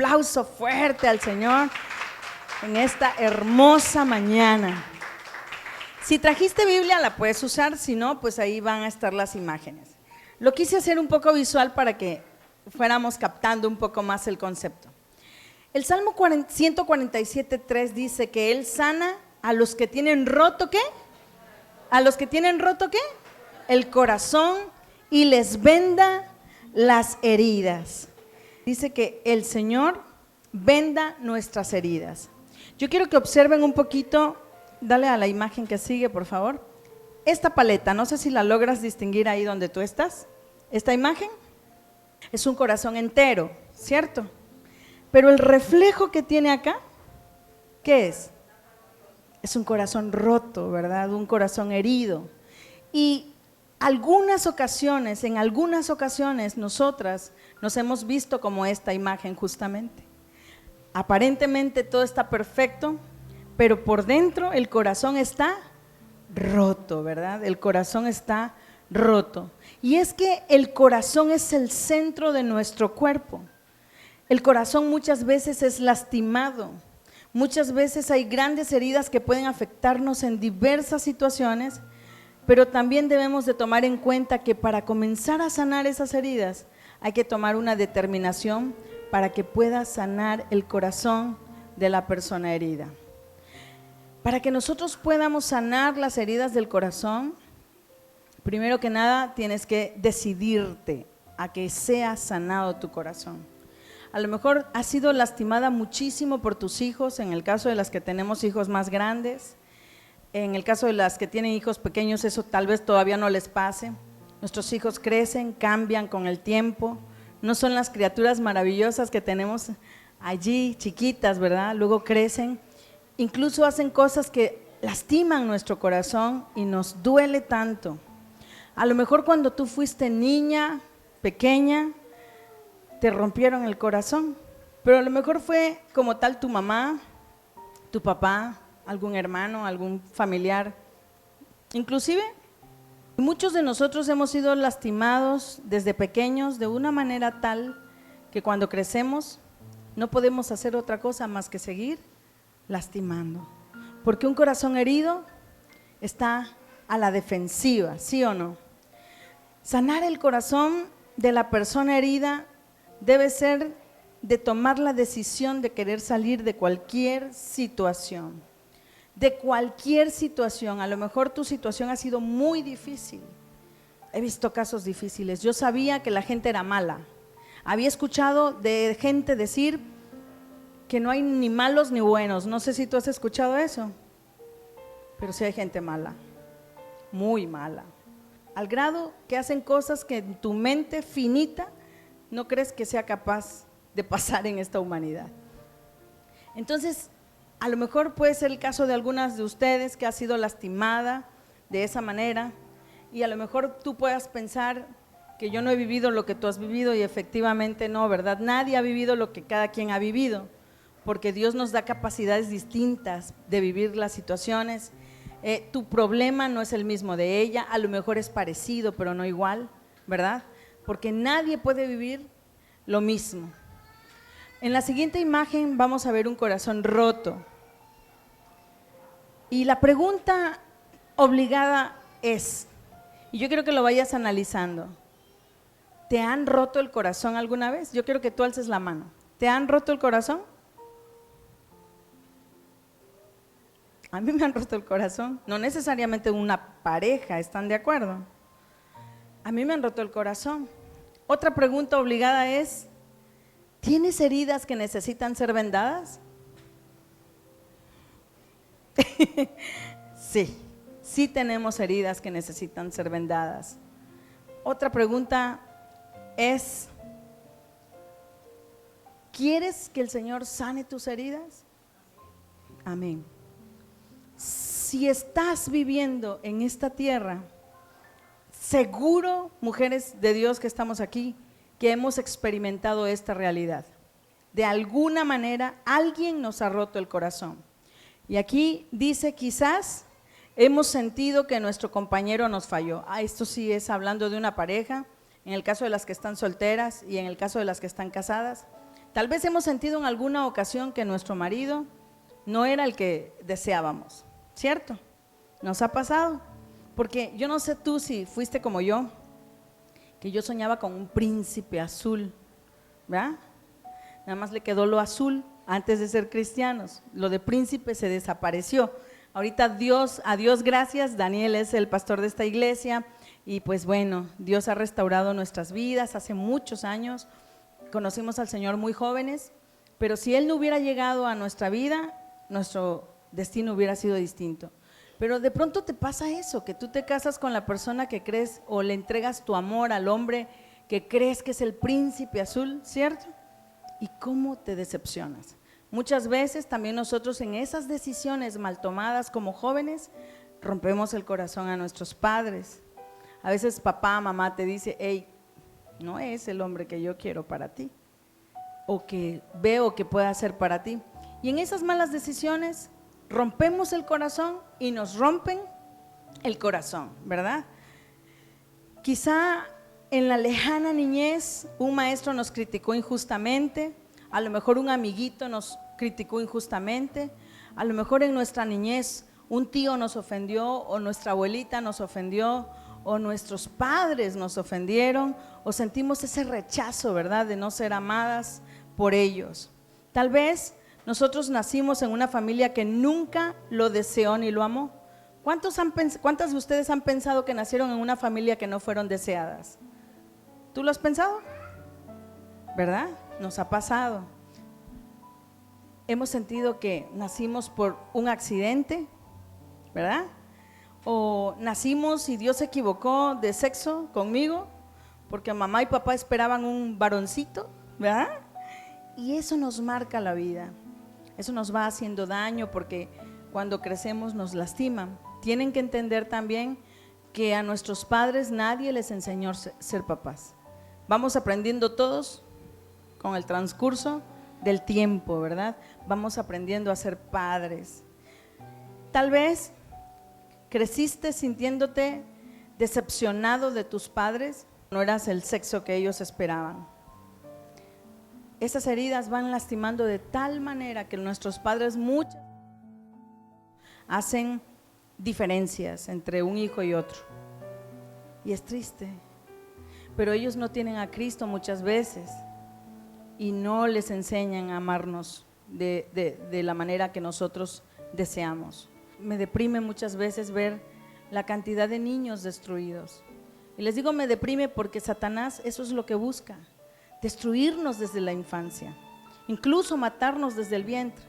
aplauso fuerte al Señor en esta hermosa mañana. Si trajiste Biblia la puedes usar, si no, pues ahí van a estar las imágenes. Lo quise hacer un poco visual para que fuéramos captando un poco más el concepto. El Salmo 147:3 dice que Él sana a los que tienen roto, ¿qué? A los que tienen roto, ¿qué? El corazón, y les venda las heridas. Dice que el Señor venda nuestras heridas. Yo quiero que observen un poquito, dale a la imagen que sigue, por favor. Esta paleta, no sé si la logras distinguir ahí donde tú estás. Esta imagen es un corazón entero, ¿cierto? Pero el reflejo que tiene acá, ¿qué es? Es un corazón roto, ¿verdad? Un corazón herido. Y en algunas ocasiones nosotras nos hemos visto como esta imagen justamente. Aparentemente todo está perfecto, pero por dentro el corazón está roto, ¿verdad? El corazón está roto. Y es que el corazón es el centro de nuestro cuerpo. El corazón muchas veces es lastimado. Muchas veces hay grandes heridas que pueden afectarnos en diversas situaciones, pero también debemos de tomar en cuenta que para comenzar a sanar esas heridas hay que tomar una determinación para que pueda sanar el corazón de la persona herida. Para que nosotros podamos sanar las heridas del corazón, primero que nada tienes que decidirte a que sea sanado tu corazón. A lo mejor has sido lastimada muchísimo por tus hijos, en el caso de las que tenemos hijos más grandes. En el caso de las que tienen hijos pequeños, eso tal vez todavía no les pase. Nuestros hijos crecen, cambian con el tiempo. No son las criaturas maravillosas que tenemos allí, chiquitas, ¿verdad? Luego crecen. Incluso hacen cosas que lastiman nuestro corazón y nos duele tanto. A lo mejor cuando tú fuiste niña, pequeña, te rompieron el corazón, pero a lo mejor fue como tal tu mamá, tu papá, algún hermano, algún familiar. Inclusive, muchos de nosotros hemos sido lastimados desde pequeños de una manera tal que cuando crecemos no podemos hacer otra cosa más que seguir lastimando. Porque un corazón herido está a la defensiva, ¿sí o no? Sanar el corazón de la persona herida debe ser de tomar la decisión de querer salir de cualquier situación. De cualquier situación. A lo mejor tu situación ha sido muy difícil. He visto casos difíciles. Yo sabía que la gente era mala. Había escuchado de gente decir que no hay ni malos ni buenos. No sé si tú has escuchado eso, pero sí hay gente mala, muy mala, al grado que hacen cosas que en tu mente finita no crees que sea capaz de pasar en esta humanidad. Entonces, a lo mejor puede ser el caso de algunas de ustedes que ha sido lastimada de esa manera, y a lo mejor tú puedas pensar que yo no he vivido lo que tú has vivido, y efectivamente no, ¿verdad? Nadie ha vivido lo que cada quien ha vivido, porque Dios nos da capacidades distintas de vivir las situaciones. Tu problema no es el mismo de ella, a lo mejor es parecido, pero no igual, ¿verdad? Porque nadie puede vivir lo mismo. En la siguiente imagen vamos a ver un corazón roto. Y la pregunta obligada es, y yo quiero que lo vayas analizando, ¿te han roto el corazón alguna vez? Yo quiero que tú alces la mano. ¿Te han roto el corazón? A mí me han roto el corazón, no necesariamente una pareja, ¿están de acuerdo? A mí me han roto el corazón. Otra pregunta obligada es, ¿tienes heridas que necesitan ser vendadas? Sí tenemos heridas que necesitan ser vendadas. Otra pregunta es, ¿quieres que el Señor sane tus heridas? Amén. Si estás viviendo en esta tierra, seguro, mujeres de Dios que estamos aquí, que hemos experimentado esta realidad. De alguna manera, alguien nos ha roto el corazón. Y aquí dice, quizás hemos sentido que nuestro compañero nos falló. Esto sí es hablando de una pareja, en el caso de las que están solteras y en el caso de las que están casadas. Tal vez hemos sentido en alguna ocasión que nuestro marido no era el que deseábamos, ¿cierto? ¿Nos ha pasado? Porque yo no sé tú si fuiste como yo, que yo soñaba con un príncipe azul, ¿verdad? Nada más le quedó lo azul antes de ser cristianos, lo de príncipe se desapareció. Ahorita a Dios gracias, Daniel es el pastor de esta iglesia y pues bueno, Dios ha restaurado nuestras vidas. Hace muchos años conocimos al Señor muy jóvenes, pero si Él no hubiera llegado a nuestra vida, nuestro destino hubiera sido distinto. Pero de pronto te pasa eso, que tú te casas con la persona que crees o le entregas tu amor al hombre que crees que es el príncipe azul, ¿cierto? ¿Y cómo te decepcionas? Muchas veces también nosotros en esas decisiones mal tomadas como jóvenes rompemos el corazón a nuestros padres. A veces papá, mamá te dice, hey, no es el hombre que yo quiero para ti o que veo que pueda ser para ti. Y en esas malas decisiones rompemos el corazón y nos rompen el corazón, ¿verdad? Quizá en la lejana niñez un maestro nos criticó injustamente, a lo mejor un amiguito nos criticó injustamente, a lo mejor en nuestra niñez un tío nos ofendió o nuestra abuelita nos ofendió o nuestros padres nos ofendieron o sentimos ese rechazo, ¿verdad?, de no ser amadas por ellos. Tal vez nosotros nacimos en una familia que nunca lo deseó ni lo amó. ¿Cuántas de ustedes han pensado que nacieron en una familia que no fueron deseadas? ¿Tú lo has pensado? ¿Verdad? Nos ha pasado. Hemos sentido que nacimos por un accidente, ¿verdad? O nacimos y Dios se equivocó de sexo conmigo porque mamá y papá esperaban un varoncito, ¿verdad? Y eso nos marca la vida. Eso nos va haciendo daño porque cuando crecemos nos lastiman. Tienen que entender también que a nuestros padres nadie les enseñó a ser papás. Vamos aprendiendo todos con el transcurso del tiempo, ¿verdad? Vamos aprendiendo a ser padres. Tal vez creciste sintiéndote decepcionado de tus padres, no eras el sexo que ellos esperaban. Esas heridas van lastimando de tal manera que nuestros padres muchas hacen diferencias entre un hijo y otro. Y es triste, pero ellos no tienen a Cristo muchas veces y no les enseñan a amarnos de la manera que nosotros deseamos. Me deprime muchas veces ver la cantidad de niños destruidos. Y les digo me deprime porque Satanás eso es lo que busca, destruirnos desde la infancia, incluso matarnos desde el vientre.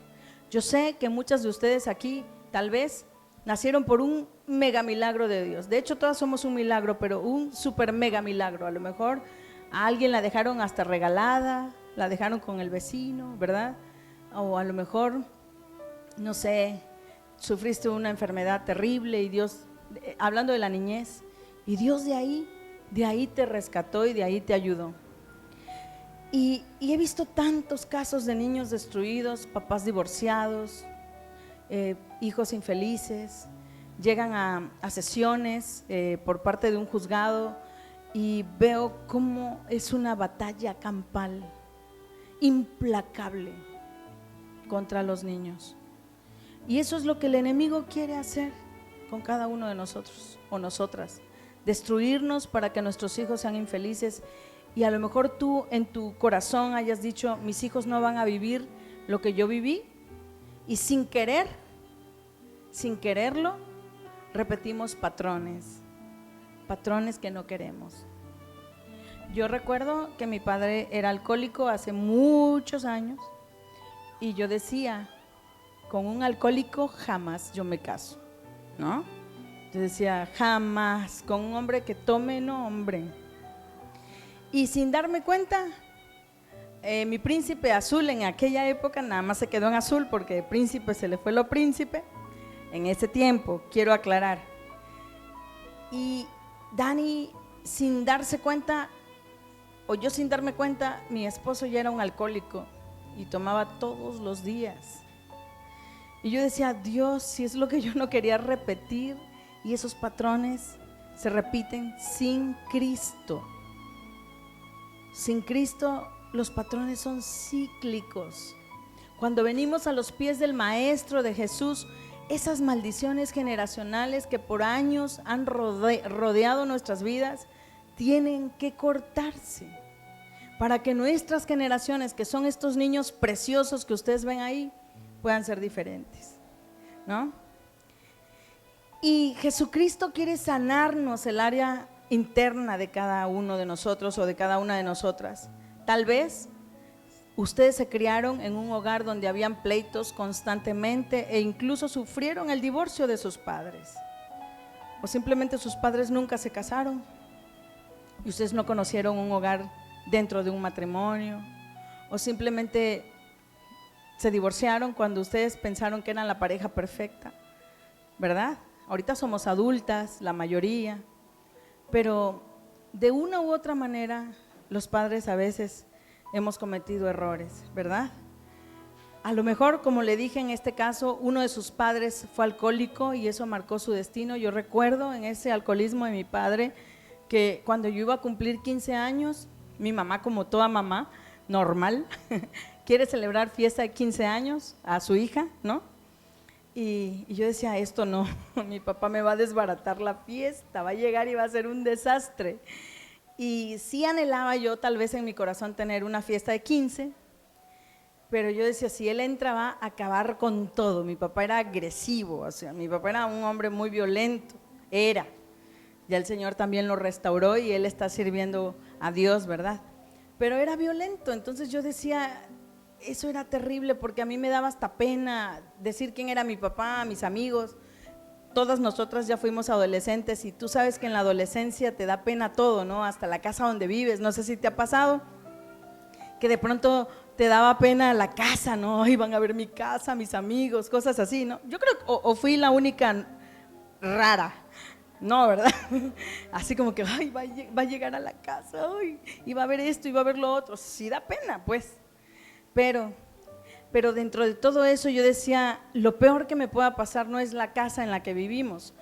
Yo sé que muchas de ustedes aquí tal vez nacieron por un mega milagro de Dios. De hecho, todas somos un milagro, pero un super mega milagro. A lo mejor a alguien la dejaron hasta regalada, la dejaron con el vecino, ¿verdad? O a lo mejor, no sé, sufriste una enfermedad terrible y Dios, hablando de la niñez, y Dios de ahí te rescató y de ahí te ayudó. Y he visto tantos casos de niños destruidos, papás divorciados, hijos infelices, llegan a sesiones por parte de un juzgado y veo cómo es una batalla campal, implacable contra los niños. Y eso es lo que el enemigo quiere hacer con cada uno de nosotros o nosotras, destruirnos para que nuestros hijos sean infelices. Y a lo mejor tú en tu corazón hayas dicho, mis hijos no van a vivir lo que yo viví, y sin quererlo, repetimos patrones que no queremos. Yo recuerdo que mi padre era alcohólico hace muchos años y yo decía, con un alcohólico jamás yo me caso, ¿no? Yo decía, jamás, con un hombre que tome, no, hombre. Y sin darme cuenta, mi príncipe azul en aquella época nada más se quedó en azul porque de príncipe se le fue lo príncipe. En ese tiempo, quiero aclarar. Y Dani, sin darse cuenta, o yo sin darme cuenta, mi esposo ya era un alcohólico y tomaba todos los días. Y yo decía, Dios, si es lo que yo no quería repetir, y esos patrones se repiten sin Cristo. Sin Cristo los patrones son cíclicos. Cuando venimos a los pies del Maestro, de Jesús, esas maldiciones generacionales que por años han rodeado nuestras vidas, tienen que cortarse para que nuestras generaciones, que son estos niños preciosos que ustedes ven ahí, puedan ser diferentes, ¿no? Y Jesucristo quiere sanarnos el área interna de cada uno de nosotros o de cada una de nosotras. Tal vez ustedes se criaron en un hogar donde habían pleitos constantemente e incluso sufrieron el divorcio de sus padres. O simplemente sus padres nunca se casaron y ustedes no conocieron un hogar dentro de un matrimonio. O simplemente se divorciaron cuando ustedes pensaron que eran la pareja perfecta, ¿verdad? Ahorita somos adultas, la mayoría, pero de una u otra manera los padres a veces hemos cometido errores, ¿verdad? A lo mejor, como le dije en este caso, uno de sus padres fue alcohólico y eso marcó su destino. Yo recuerdo en ese alcoholismo de mi padre que cuando yo iba a cumplir 15 años, mi mamá, como toda mamá normal, quiere celebrar fiesta de 15 años a su hija, ¿no? Y yo decía, esto no, mi papá me va a desbaratar la fiesta, va a llegar y va a ser un desastre. Y sí anhelaba yo tal vez en mi corazón tener una fiesta de 15, pero yo decía, si él entra va a acabar con todo. Mi papá era agresivo, o sea, mi papá era un hombre muy violento, era. Ya el Señor también lo restauró y él está sirviendo a Dios, ¿verdad? Pero era violento, entonces yo decía, eso era terrible porque a mí me daba hasta pena decir quién era mi papá, mis amigos. Todas nosotras ya fuimos adolescentes y tú sabes que en la adolescencia te da pena todo, ¿no? Hasta la casa donde vives, no sé si te ha pasado, que de pronto te daba pena la casa, ¿no? Iban a ver mi casa, mis amigos, cosas así, ¿no? Yo creo que o fui la única rara, no, ¿verdad? Así como que, ay, va a llegar a la casa, ay, y va a ver esto y va a ver lo otro, sí da pena, pues, pero dentro de todo eso yo decía, lo peor que me pueda pasar no es la casa en la que vivimos.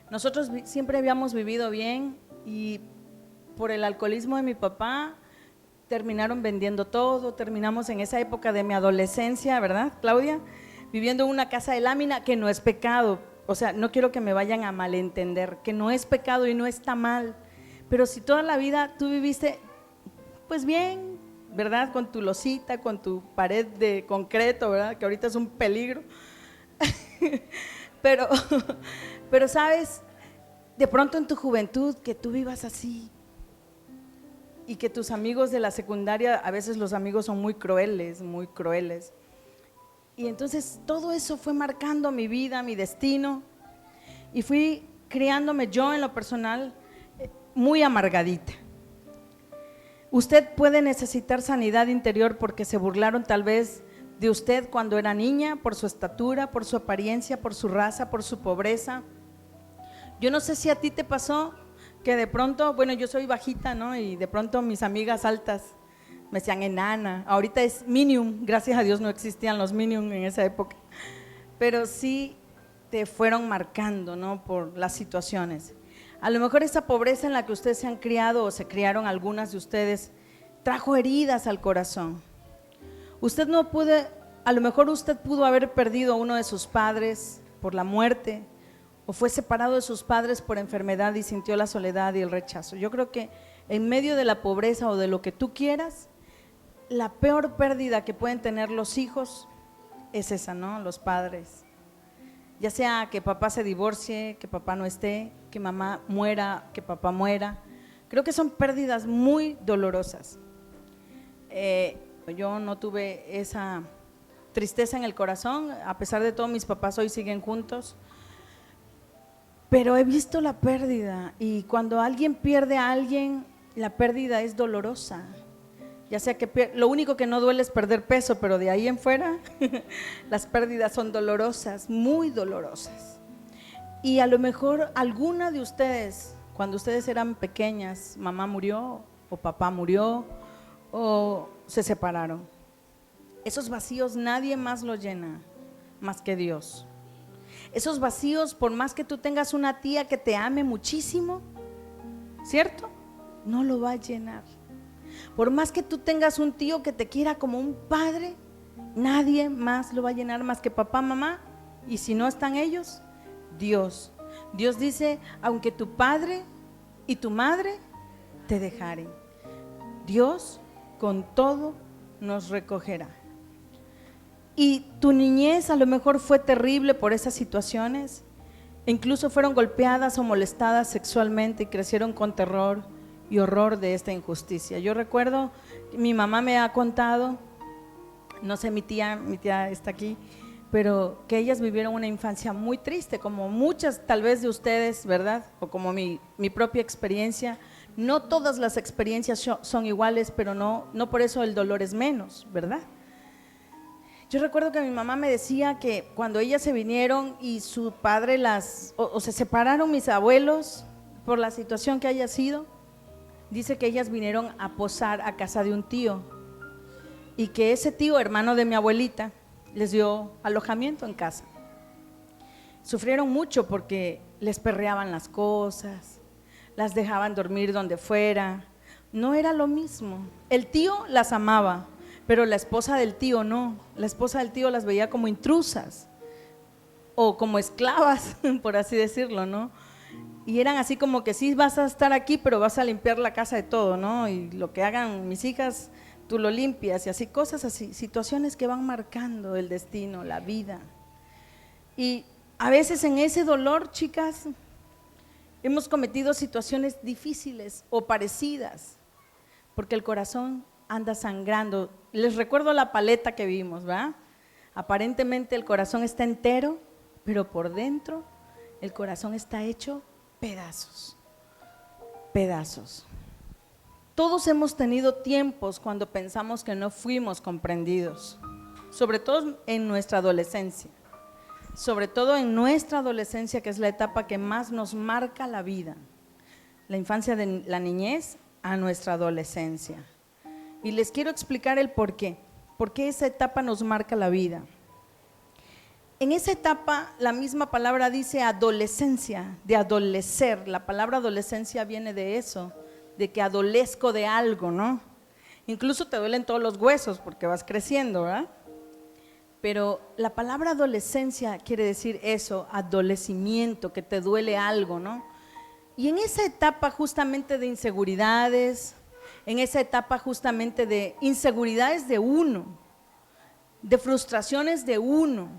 Nosotros siempre habíamos vivido bien y por el alcoholismo de mi papá terminaron vendiendo todo, terminamos en esa época de mi adolescencia, ¿verdad, Claudia? Viviendo en una casa de lámina, que no es pecado, o sea, no quiero que me vayan a malentender, que no es pecado y no está mal, pero si toda la vida tú viviste, pues bien, ¿verdad? Con tu losita, con tu pared de concreto, ¿verdad? Que ahorita es un peligro. pero sabes, de pronto en tu juventud que tú vivas así y que tus amigos de la secundaria, a veces los amigos son muy crueles, muy crueles. Y entonces todo eso fue marcando mi vida, mi destino, y fui criándome yo en lo personal muy amargadita. Usted puede necesitar sanidad interior porque se burlaron tal vez de usted cuando era niña, por su estatura, por su apariencia, por su raza, por su pobreza. Yo no sé si a ti te pasó que de pronto, bueno, yo soy bajita, ¿no? Y de pronto mis amigas altas me decían enana. Ahorita es Minium, gracias a Dios no existían los Minium en esa época. Pero sí te fueron marcando, ¿no? Por las situaciones. A lo mejor esa pobreza en la que ustedes se han criado o se criaron algunas de ustedes trajo heridas al corazón. Usted no puede, a lo mejor usted pudo haber perdido a uno de sus padres por la muerte o fue separado de sus padres por enfermedad y sintió la soledad y el rechazo. Yo creo que en medio de la pobreza o de lo que tú quieras, la peor pérdida que pueden tener los hijos es esa, ¿no? Los padres. Ya sea que papá se divorcie, que papá no esté, que mamá muera, que papá muera. Creo que son pérdidas muy dolorosas. Yo no tuve esa tristeza en el corazón, a pesar de todo mis papás hoy siguen juntos, pero he visto la pérdida y cuando alguien pierde a alguien, la pérdida es dolorosa. Ya sea que lo único que no duele es perder peso, pero de ahí en fuera las pérdidas son dolorosas, muy dolorosas. Y a lo mejor alguna de ustedes, cuando ustedes eran pequeñas, mamá murió o papá murió o se separaron. Esos vacíos nadie más los llena más que Dios. Esos vacíos, por más que tú tengas una tía que te ame muchísimo, ¿cierto? No lo va a llenar. Por más que tú tengas un tío que te quiera como un padre, nadie más lo va a llenar más que papá, mamá. Y si no están ellos, Dios. Dios dice, aunque tu padre y tu madre te dejaren, Dios con todo nos recogerá. Y tu niñez a lo mejor fue terrible por esas situaciones, incluso fueron golpeadas o molestadas sexualmente y crecieron con terror y horror de esta injusticia. Yo recuerdo, mi mamá me ha contado, no sé, mi tía está aquí, pero que ellas vivieron una infancia muy triste, como muchas tal vez de ustedes, ¿verdad? O como mi propia experiencia. No todas las experiencias son iguales, pero no por eso el dolor es menos, ¿verdad? Yo recuerdo que mi mamá me decía que cuando ellas se vinieron y su padre o se separaron mis abuelos por la situación que haya sido, dice que ellas vinieron a posar a casa de un tío y que ese tío, hermano de mi abuelita, les dio alojamiento en casa. Sufrieron mucho porque les perreaban las cosas, las dejaban dormir donde fuera, no era lo mismo. El tío las amaba, pero la esposa del tío no, la esposa del tío las veía como intrusas o como esclavas, por así decirlo, ¿no? Y eran así como que sí vas a estar aquí, pero vas a limpiar la casa de todo, ¿no? Y lo que hagan mis hijas, tú lo limpias y así, cosas así, situaciones que van marcando el destino, la vida. Y a veces en ese dolor, chicas, hemos cometido situaciones difíciles o parecidas, porque el corazón anda sangrando. Les recuerdo la paleta que vimos, ¿verdad? Aparentemente el corazón está entero, pero por dentro el corazón está hecho pedazos, pedazos. Todos hemos tenido tiempos cuando pensamos que no fuimos comprendidos, sobre todo en nuestra adolescencia, que es la etapa que más nos marca la vida, la infancia de la niñez a nuestra adolescencia. Y les quiero explicar el por qué esa etapa nos marca la vida. En esa etapa la misma palabra dice adolescencia, de adolecer. La palabra adolescencia viene de eso, de que adolezco de algo, ¿no? Incluso te duelen todos los huesos porque vas creciendo, ¿verdad? Pero la palabra adolescencia quiere decir eso, adolecimiento, que te duele algo, ¿no? Y en esa etapa justamente de inseguridades, en esa etapa justamente de inseguridades de uno, de frustraciones de uno,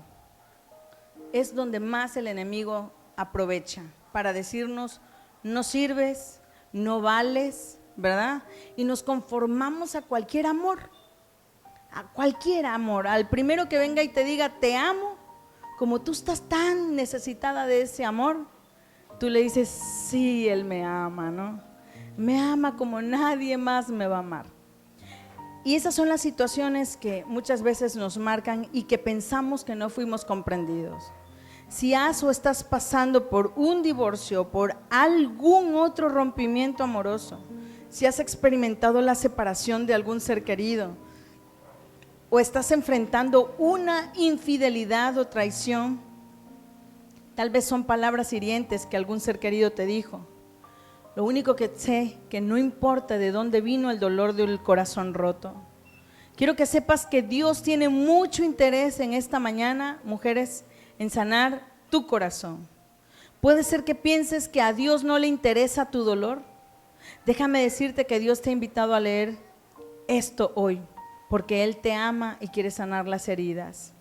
es donde más el enemigo aprovecha para decirnos, no sirves, no vales, ¿verdad? Y nos conformamos a cualquier amor, al primero que venga y te diga te amo, como tú estás tan necesitada de ese amor, tú le dices, sí, él me ama, ¿no? Me ama como nadie más me va a amar. Y esas son las situaciones que muchas veces nos marcan y que pensamos que no fuimos comprendidos. Si has o estás pasando por un divorcio, por algún otro rompimiento amoroso, si has experimentado la separación de algún ser querido, o estás enfrentando una infidelidad o traición, tal vez son palabras hirientes que algún ser querido te dijo. Lo único que sé, que no importa de dónde vino el dolor del corazón roto. Quiero que sepas que Dios tiene mucho interés en esta mañana, mujeres, en sanar tu corazón. Puede ser que pienses que a Dios no le interesa tu dolor. Déjame decirte que Dios te ha invitado a leer esto hoy, porque Él te ama y quiere sanar las heridas.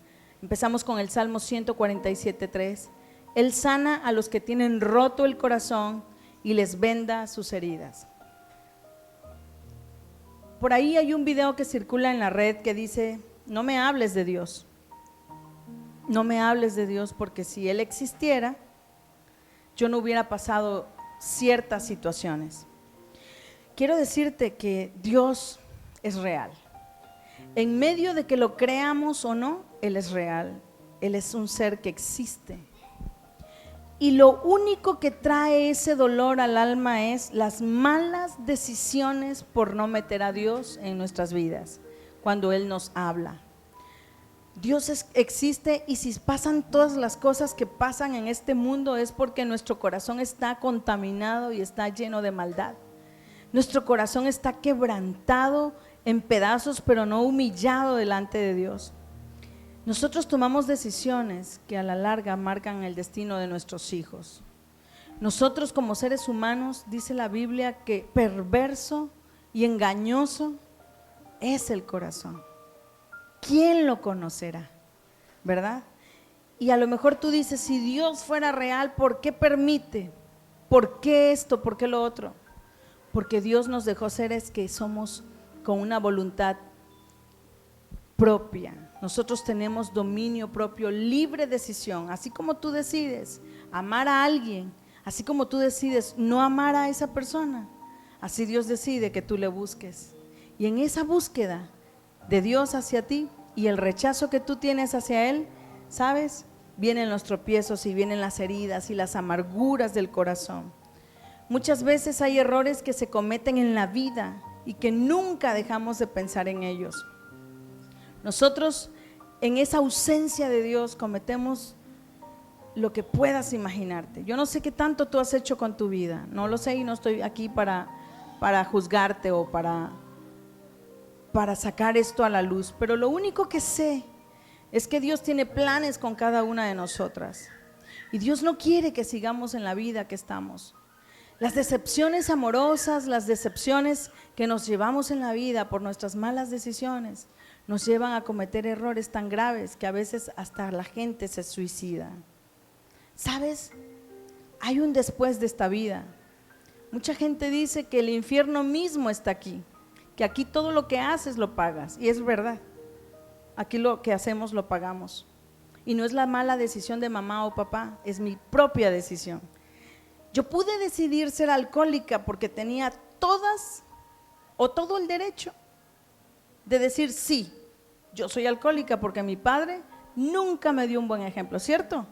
Empezamos con el Salmo 147:3. Él sana a los que tienen roto el corazón y les venda sus heridas. Por ahí hay un video que circula en la red que dice, no me hables de Dios. No me hables de Dios porque si Él existiera, yo no hubiera pasado ciertas situaciones. Quiero decirte que Dios es real. En medio de que lo creamos o no, Él es real. Él es un ser que existe. Y lo único que trae ese dolor al alma es las malas decisiones por no meter a Dios en nuestras vidas, cuando Él nos habla. Dios existe y si pasan todas las cosas que pasan en este mundo es porque nuestro corazón está contaminado y está lleno de maldad. Nuestro corazón está quebrantado en pedazos, pero no humillado delante de Dios. Nosotros tomamos decisiones que a la larga marcan el destino de nuestros hijos. Nosotros como seres humanos, dice la Biblia, que perverso y engañoso es el corazón. ¿Quién lo conocerá? ¿Verdad? Y a lo mejor tú dices, si Dios fuera real, ¿por qué permite? ¿Por qué esto? ¿Por qué lo otro? Porque Dios nos dejó seres que somos con una voluntad propia. Nosotros tenemos dominio propio, libre decisión. Así como tú decides amar a alguien, así como tú decides no amar a esa persona, así Dios decide que tú le busques. Y en esa búsqueda de Dios hacia ti y el rechazo que tú tienes hacia Él, ¿sabes? Vienen los tropiezos y vienen las heridas y las amarguras del corazón. Muchas veces hay errores que se cometen en la vida y que nunca dejamos de pensar en ellos. Nosotros en esa ausencia de Dios cometemos lo que puedas imaginarte. Yo no sé qué tanto tú has hecho con tu vida, no lo sé y no estoy aquí para juzgarte o para sacar esto a la luz, pero lo único que sé es que Dios tiene planes con cada una de nosotras y Dios no quiere que sigamos en la vida que estamos. Las decepciones amorosas, las decepciones que nos llevamos en la vida por nuestras malas decisiones, nos llevan a cometer errores tan graves que a veces hasta la gente se suicida. ¿Sabes? Hay un después de esta vida. Mucha gente dice que el infierno mismo está aquí, que aquí todo lo que haces lo pagas, y es verdad. Aquí lo que hacemos lo pagamos. Y no es la mala decisión de mamá o papá, es mi propia decisión. Yo pude decidir ser alcohólica porque tenía todas o todo el derecho de decir sí, yo soy alcohólica porque mi padre nunca me dio un buen ejemplo, ¿cierto?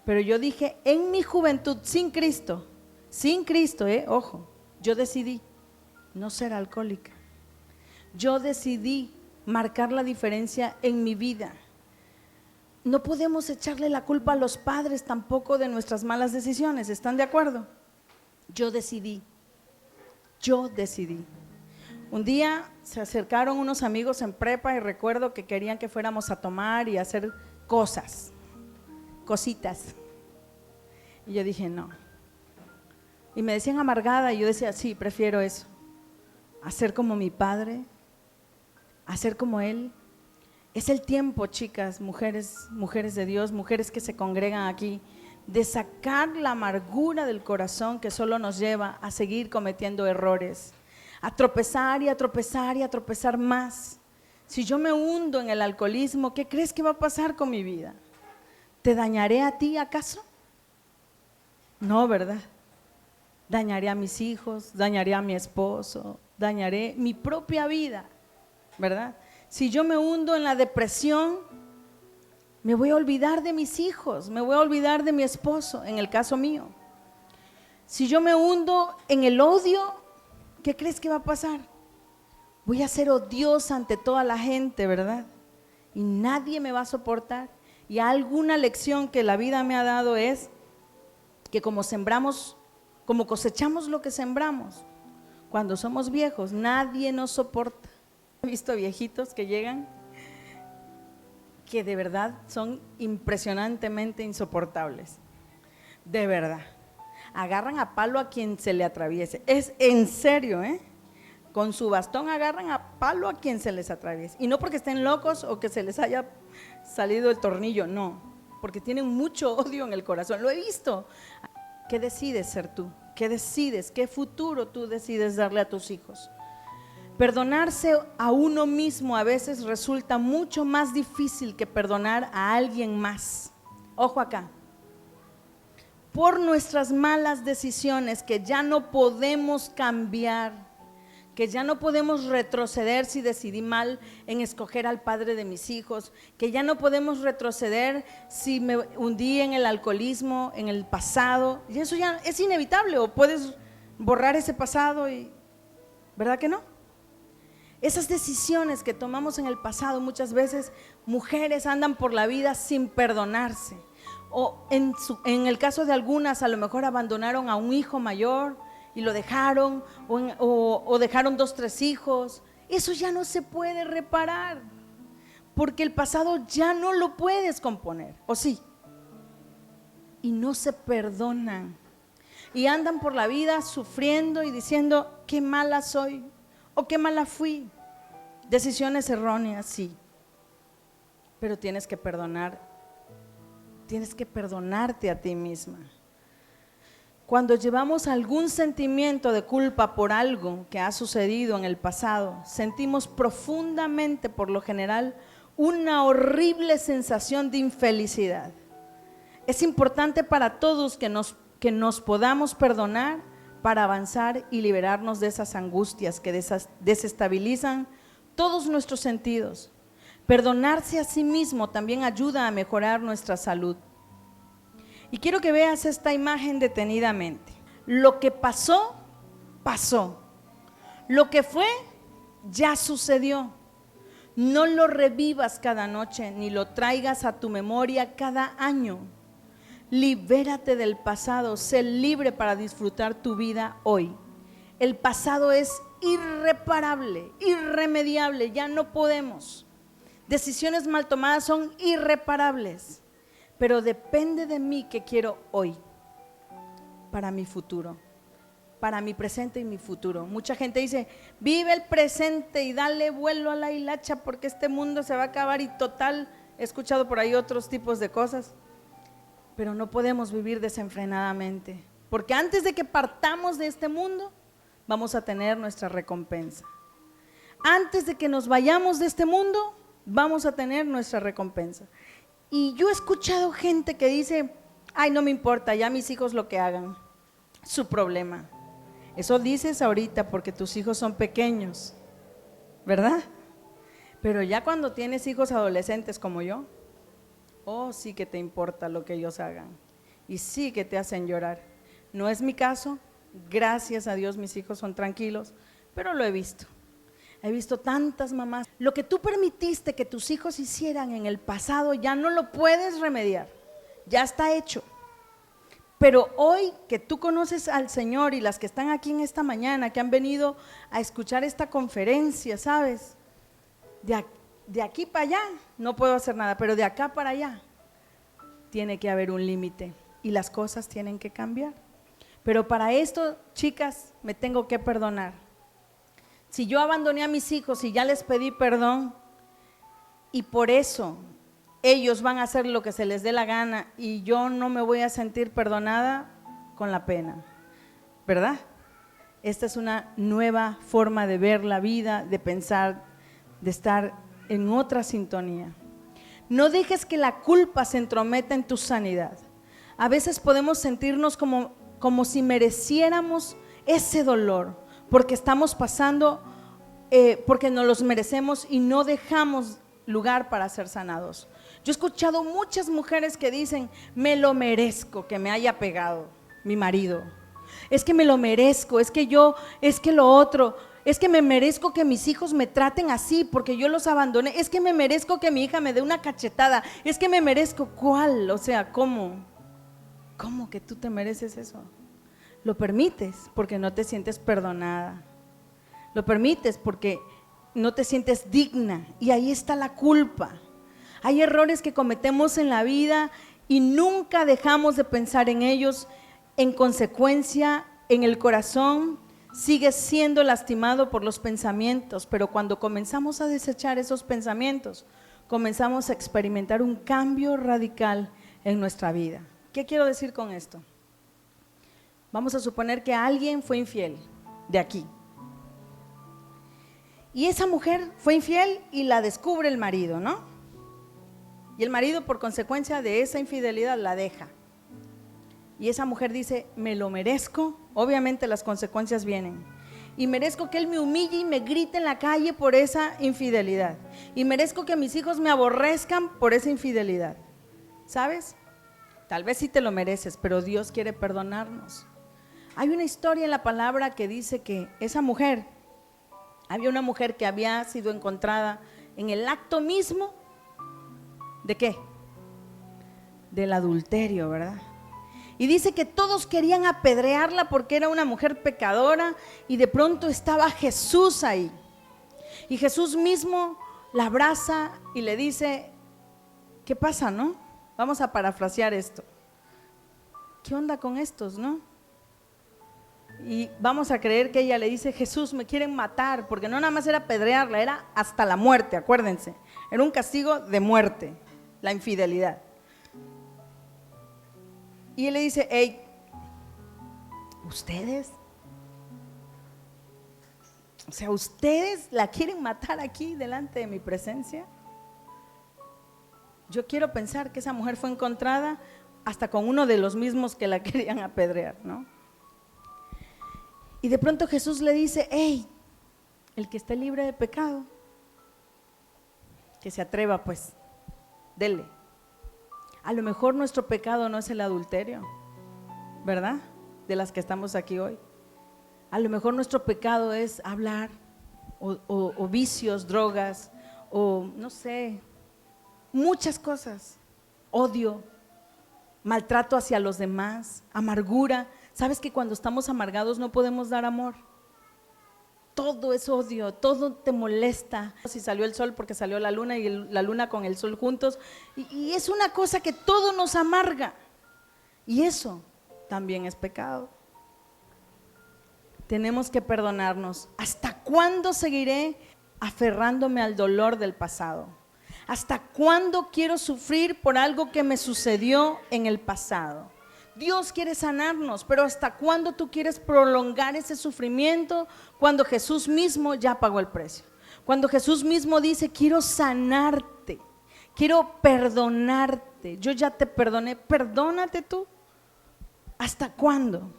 Pero yo dije, en mi juventud, sin Cristo, ojo, yo decidí no ser alcohólica. Yo decidí marcar la diferencia en mi vida. No podemos echarle la culpa a los padres tampoco de nuestras malas decisiones, ¿están de acuerdo? Yo decidí. Un día se acercaron unos amigos en prepa y recuerdo que querían que fuéramos a tomar y hacer cositas. Y yo dije no. Y me decían amargada y yo decía sí, prefiero eso. Hacer como mi padre, hacer como él. Es el tiempo, chicas, mujeres de Dios, mujeres que se congregan aquí, de sacar la amargura del corazón que solo nos lleva a seguir cometiendo errores, a tropezar y a tropezar y a tropezar más. Si yo me hundo en el alcoholismo, ¿qué crees que va a pasar con mi vida? ¿Te dañaré a ti acaso? No, ¿verdad? Dañaré a mis hijos, dañaré a mi esposo, dañaré mi propia vida, ¿verdad? Si yo me hundo en la depresión, me voy a olvidar de mis hijos, me voy a olvidar de mi esposo, en el caso mío. Si yo me hundo en el odio, ¿qué crees que va a pasar? Voy a ser odiosa ante toda la gente, ¿verdad? Y nadie me va a soportar. Y alguna lección que la vida me ha dado es que como cosechamos lo que sembramos, cuando somos viejos, nadie nos soporta. He visto viejitos que llegan que de verdad son impresionantemente insoportables, de verdad. Agarran a palo a quien se le atraviese, es en serio, con su bastón agarran a palo a quien se les atraviese. Y no porque estén locos o que se les haya salido el tornillo, no, porque tienen mucho odio en el corazón, lo he visto. ¿Qué decides ser tú? ¿Qué decides? ¿Qué futuro tú decides darle a tus hijos? Perdonarse a uno mismo a veces resulta mucho más difícil que perdonar a alguien más. Ojo acá. Por nuestras malas decisiones que ya no podemos cambiar, que ya no podemos retroceder si decidí mal en escoger al padre de mis hijos, que ya no podemos retroceder si me hundí en el alcoholismo, en el pasado, y eso ya es inevitable, o puedes borrar ese pasado, ¿verdad que no? Esas decisiones que tomamos en el pasado, muchas veces mujeres andan por la vida sin perdonarse, o en el caso de algunas a lo mejor abandonaron a un hijo mayor y lo dejaron o dejaron 2, 3 hijos. Eso ya no se puede reparar, porque el pasado ya no lo puedes componer, ¿o sí? Y no se perdonan y andan por la vida sufriendo y diciendo qué mala soy o qué mala fui. Decisiones erróneas, sí, pero tienes que perdonar, tienes que perdonarte a ti misma. Cuando llevamos algún sentimiento de culpa por algo que ha sucedido en el pasado, sentimos profundamente, por lo general, una horrible sensación de infelicidad. Es importante para todos que nos podamos perdonar para avanzar y liberarnos de esas angustias que desestabilizan todos nuestros sentidos. Perdonarse a sí mismo también ayuda a mejorar nuestra salud. Y quiero que veas esta imagen detenidamente. Lo que pasó, pasó. Lo que fue, ya sucedió. No lo revivas cada noche, ni lo traigas a tu memoria cada año. Libérate del pasado, sé libre para disfrutar tu vida hoy. El pasado es irreparable, irremediable, ya no podemos. Decisiones mal tomadas son irreparables, pero depende de mí qué quiero hoy para mi futuro, para mi presente y mi futuro. Mucha gente dice, vive el presente y dale vuelo a la hilacha porque este mundo se va a acabar y total, he escuchado por ahí otros tipos de cosas, pero no podemos vivir desenfrenadamente, porque antes de que partamos de este mundo, vamos a tener nuestra recompensa. Antes de que nos vayamos de este mundo, vamos a tener nuestra recompensa. Y yo he escuchado gente que dice, ay, no me importa, ya mis hijos lo que hagan, su problema. Eso dices ahorita porque tus hijos son pequeños, ¿verdad? Pero ya cuando tienes hijos adolescentes como yo, oh, sí que te importa lo que ellos hagan y sí que te hacen llorar. No es mi caso, gracias a Dios mis hijos son tranquilos, pero lo he visto. He visto tantas mamás. Lo que tú permitiste que tus hijos hicieran en el pasado ya no lo puedes remediar, ya está hecho. Pero hoy que tú conoces al Señor y las que están aquí en esta mañana, que han venido a escuchar esta conferencia, ¿sabes? De aquí para allá no puedo hacer nada, pero de acá para allá tiene que haber un límite y las cosas tienen que cambiar. Pero para esto, chicas, me tengo que perdonar. Si yo abandoné a mis hijos y ya les pedí perdón y por eso ellos van a hacer lo que se les dé la gana y yo no me voy a sentir perdonada, con la pena, ¿verdad? Esta es una nueva forma de ver la vida, de pensar, de estar en otra sintonía. No dejes que la culpa se entrometa en tu sanidad. A veces podemos sentirnos como si mereciéramos ese dolor, porque estamos pasando, porque nos los merecemos y no dejamos lugar para ser sanados. Yo he escuchado muchas mujeres que dicen, me lo merezco que me haya pegado mi marido, es que me lo merezco, es que yo, es que lo otro, es que me merezco que mis hijos me traten así porque yo los abandoné, es que me merezco que mi hija me dé una cachetada, es que me merezco, ¿cuál? O sea, ¿cómo que tú te mereces eso? Lo permites porque no te sientes perdonada, lo permites porque no te sientes digna y ahí está la culpa. Hay errores que cometemos en la vida y nunca dejamos de pensar en ellos. En consecuencia, en el corazón sigues siendo lastimado por los pensamientos, pero cuando comenzamos a desechar esos pensamientos, comenzamos a experimentar un cambio radical en nuestra vida. ¿Qué quiero decir con esto? Vamos a suponer que alguien fue infiel de aquí. Y esa mujer fue infiel y la descubre el marido, ¿no? Y el marido, por consecuencia de esa infidelidad, la deja. Y esa mujer dice, me lo merezco, obviamente las consecuencias vienen. Y merezco que él me humille y me grite en la calle por esa infidelidad. Y merezco que mis hijos me aborrezcan por esa infidelidad. ¿Sabes? Tal vez sí te lo mereces, pero Dios quiere perdonarnos. Hay una historia en la palabra que dice que esa mujer, había una mujer que había sido encontrada en el acto mismo, ¿de qué? Del adulterio, ¿verdad? Y dice que todos querían apedrearla porque era una mujer pecadora, y de pronto estaba Jesús ahí. Y Jesús mismo la abraza y le dice: ¿qué pasa, no? Vamos a parafrasear esto. ¿Qué onda con estos, no? Y vamos a creer que ella le dice: Jesús, me quieren matar, porque no nada más era apedrearla, era hasta la muerte, acuérdense. Era un castigo de muerte, la infidelidad. Y él le dice: hey, ¿ustedes? O sea, ¿ustedes la quieren matar aquí delante de mi presencia? Yo quiero pensar que esa mujer fue encontrada hasta con uno de los mismos que la querían apedrear, ¿no? Y de pronto Jesús le dice: hey, el que esté libre de pecado, que se atreva, pues, dele. A lo mejor nuestro pecado no es el adulterio, ¿verdad? De las que estamos aquí hoy. A lo mejor nuestro pecado es hablar, o vicios, drogas, o no sé, muchas cosas. Odio, maltrato hacia los demás, amargura. ¿Sabes que cuando estamos amargados no podemos dar amor? Todo es odio, todo te molesta. Si salió el sol porque salió la luna, y la luna con el sol juntos, y es una cosa que todo nos amarga, y eso también es pecado. Tenemos que perdonarnos. ¿Hasta cuándo seguiré aferrándome al dolor del pasado? ¿Hasta cuándo quiero sufrir por algo que me sucedió en el pasado? Dios quiere sanarnos, pero ¿hasta cuándo tú quieres prolongar ese sufrimiento cuando Jesús mismo ya pagó el precio? Cuando Jesús mismo dice: quiero sanarte, quiero perdonarte, yo ya te perdoné, perdónate tú. ¿Hasta cuándo?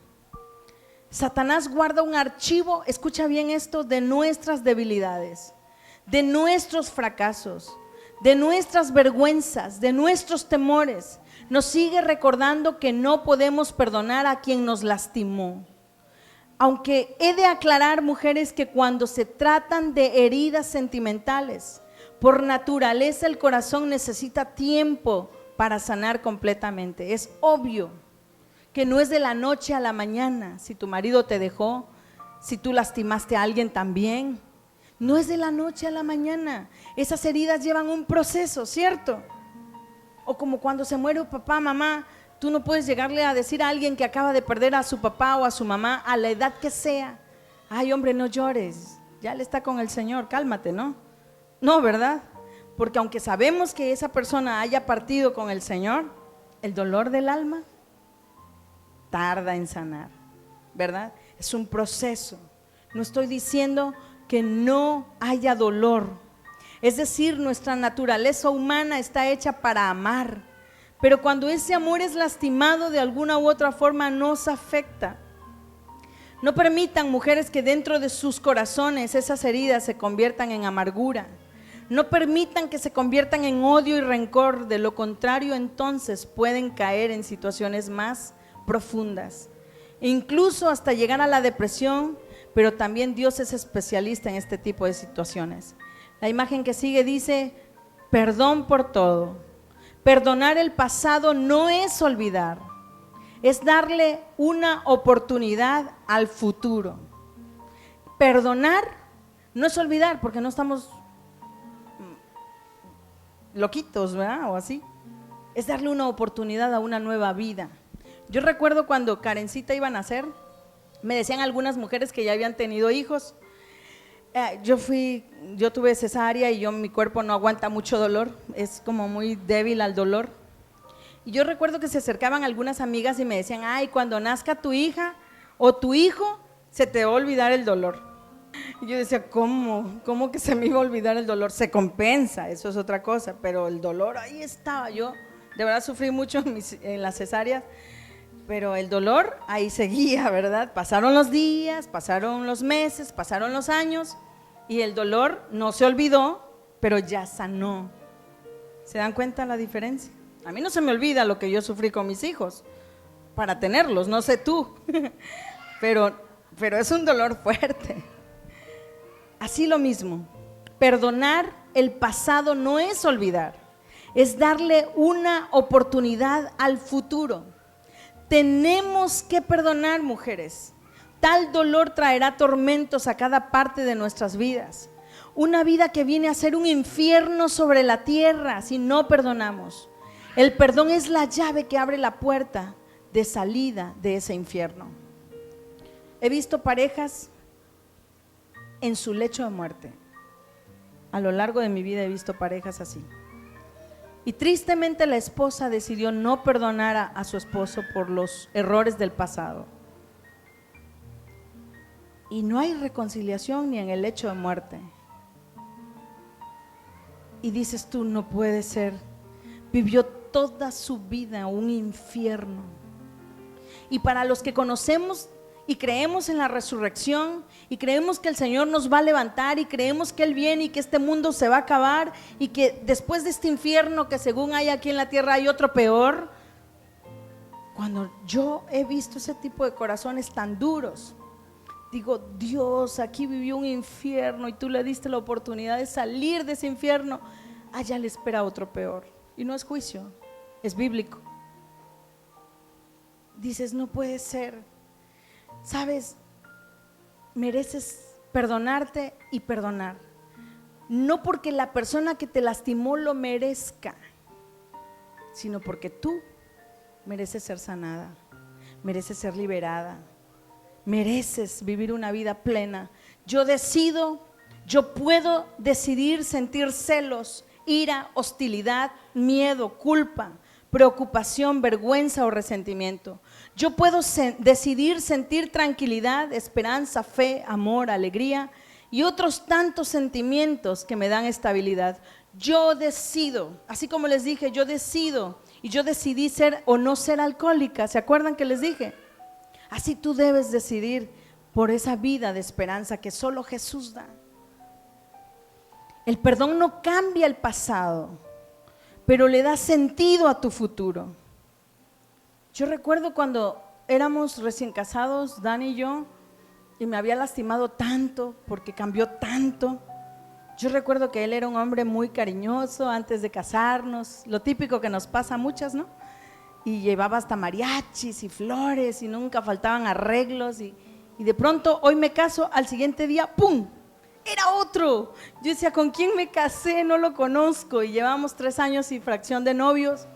Satanás guarda un archivo, escucha bien esto, de nuestras debilidades, de nuestros fracasos, de nuestras vergüenzas, de nuestros temores. Nos sigue recordando que no podemos perdonar a quien nos lastimó. Aunque he de aclarar, mujeres, que cuando se tratan de heridas sentimentales, por naturaleza el corazón necesita tiempo para sanar completamente. Es obvio que no es de la noche a la mañana. Si tu marido te dejó, si tú lastimaste a alguien también, no es de la noche a la mañana. Esas heridas llevan un proceso, ¿cierto? O como cuando se muere un papá, mamá, tú no puedes llegarle a decir a alguien que acaba de perder a su papá o a su mamá, a la edad que sea: ay, hombre, no llores, ya él está con el Señor, cálmate, ¿no? No, ¿verdad? Porque aunque sabemos que esa persona haya partido con el Señor, el dolor del alma tarda en sanar, ¿verdad? Es un proceso. No estoy diciendo que no haya dolor. Es decir, nuestra naturaleza humana está hecha para amar, pero cuando ese amor es lastimado de alguna u otra forma nos afecta. No permitan, mujeres, que dentro de sus corazones esas heridas se conviertan en amargura. No permitan que se conviertan en odio y rencor. De lo contrario, entonces pueden caer en situaciones más profundas, incluso hasta llegar a la depresión, pero también Dios es especialista en este tipo de situaciones. La imagen que sigue dice: perdón por todo. Perdonar el pasado no es olvidar, es darle una oportunidad al futuro. Perdonar no es olvidar, porque no estamos loquitos, ¿verdad? O así. Es darle una oportunidad a una nueva vida. Yo recuerdo cuando Karencita iba a nacer, me decían algunas mujeres que ya habían tenido hijos: yo tuve cesárea y mi cuerpo no aguanta mucho dolor, es como muy débil al dolor. Y yo recuerdo que se acercaban algunas amigas y me decían: ay, cuando nazca tu hija o tu hijo, se te va a olvidar el dolor. Y yo decía: ¿cómo que se me iba a olvidar el dolor? Se compensa, eso es otra cosa, pero el dolor ahí estaba. Yo de verdad sufrí mucho en las cesáreas, pero el dolor ahí seguía, ¿verdad? Pasaron los días, pasaron los meses, pasaron los años, y el dolor no se olvidó, pero ya sanó. ¿Se dan cuenta la diferencia? A mí no se me olvida lo que yo sufrí con mis hijos para tenerlos, no sé tú, pero es un dolor fuerte. Así lo mismo, perdonar el pasado no es olvidar, es darle una oportunidad al futuro. Tenemos que perdonar, mujeres. Tal dolor traerá tormentos a cada parte de nuestras vidas. Una vida que viene a ser un infierno sobre la tierra si no perdonamos. El perdón es la llave que abre la puerta de salida de ese infierno. He visto parejas en su lecho de muerte. A lo largo de mi vida he visto parejas así. Y tristemente la esposa decidió no perdonar a su esposo por los errores del pasado. Y no hay reconciliación ni en el lecho de muerte. Y dices tú, no puede ser. Vivió toda su vida un infierno. Y para los que conocemos y creemos en la resurrección y creemos que el Señor nos va a levantar y creemos que Él viene y que este mundo se va a acabar y que después de este infierno que según hay aquí en la tierra hay otro peor, cuando yo he visto ese tipo de corazones tan duros, digo, Dios, aquí vivió un infierno y tú le diste la oportunidad de salir de ese infierno, allá le espera otro peor. Y no es juicio, es bíblico. Dices, no puede ser. Sabes, mereces perdonarte y perdonar. No porque la persona que te lastimó lo merezca, sino porque tú mereces ser sanada, mereces ser liberada, mereces vivir una vida plena. Yo puedo decidir sentir celos, ira, hostilidad, miedo, culpa, preocupación, vergüenza o resentimiento. Yo puedo decidir sentir tranquilidad, esperanza, fe, amor, alegría y otros tantos sentimientos que me dan estabilidad. Yo decido, así como les dije, yo decido y yo decidí ser o no ser alcohólica. ¿Se acuerdan que les dije? Así tú debes decidir por esa vida de esperanza que solo Jesús da. El perdón no cambia el pasado, pero le da sentido a tu futuro. Yo recuerdo cuando éramos recién casados, Dani y yo, y me había lastimado tanto porque cambió tanto. Yo recuerdo que él era un hombre muy cariñoso antes de casarnos, lo típico que nos pasa a muchas, ¿no? Y llevaba hasta mariachis y flores y nunca faltaban arreglos y de pronto hoy me caso, al siguiente día, ¡pum!, era otro. Yo decía, ¿con quién me casé? No lo conozco. Y llevamos 3 años y fracción de novios.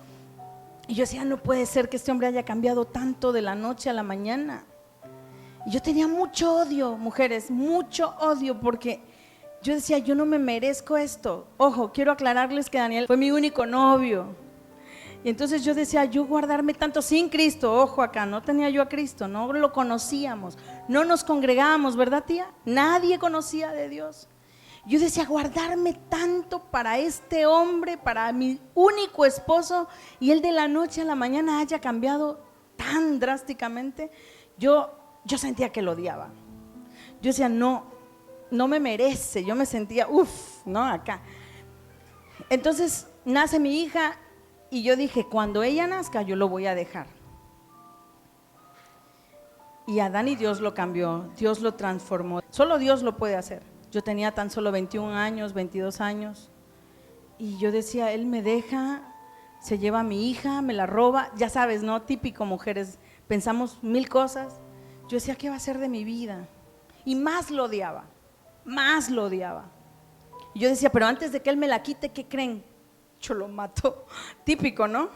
Y yo decía, no puede ser que este hombre haya cambiado tanto de la noche a la mañana. Y yo tenía mucho odio, mujeres, mucho odio, porque yo decía, yo no me merezco esto. Ojo, quiero aclararles que Daniel fue mi único novio. Y entonces yo decía, yo guardarme tanto sin Cristo. Ojo acá, no tenía yo a Cristo, no lo conocíamos, no nos congregábamos, ¿verdad, tía? Nadie conocía de Dios. Yo decía, guardarme tanto para este hombre, para mi único esposo, y él de la noche a la mañana haya cambiado tan drásticamente. Yo sentía que lo odiaba. Yo decía, no me merece. Yo me sentía, no, acá. Entonces nace mi hija y yo dije, cuando ella nazca yo lo voy a dejar. Y a Dani Dios lo cambió, Dios lo transformó. Solo Dios lo puede hacer. Yo tenía tan solo 21 años, 22 años. Y yo decía, él me deja, se lleva a mi hija, me la roba. Ya sabes, ¿no? Típico mujeres, pensamos 1000 cosas. Yo decía, ¿qué va a hacer de mi vida? Y más lo odiaba, más lo odiaba. Y yo decía, pero antes de que él me la quite, ¿qué creen? Yo lo mato. Típico, ¿no?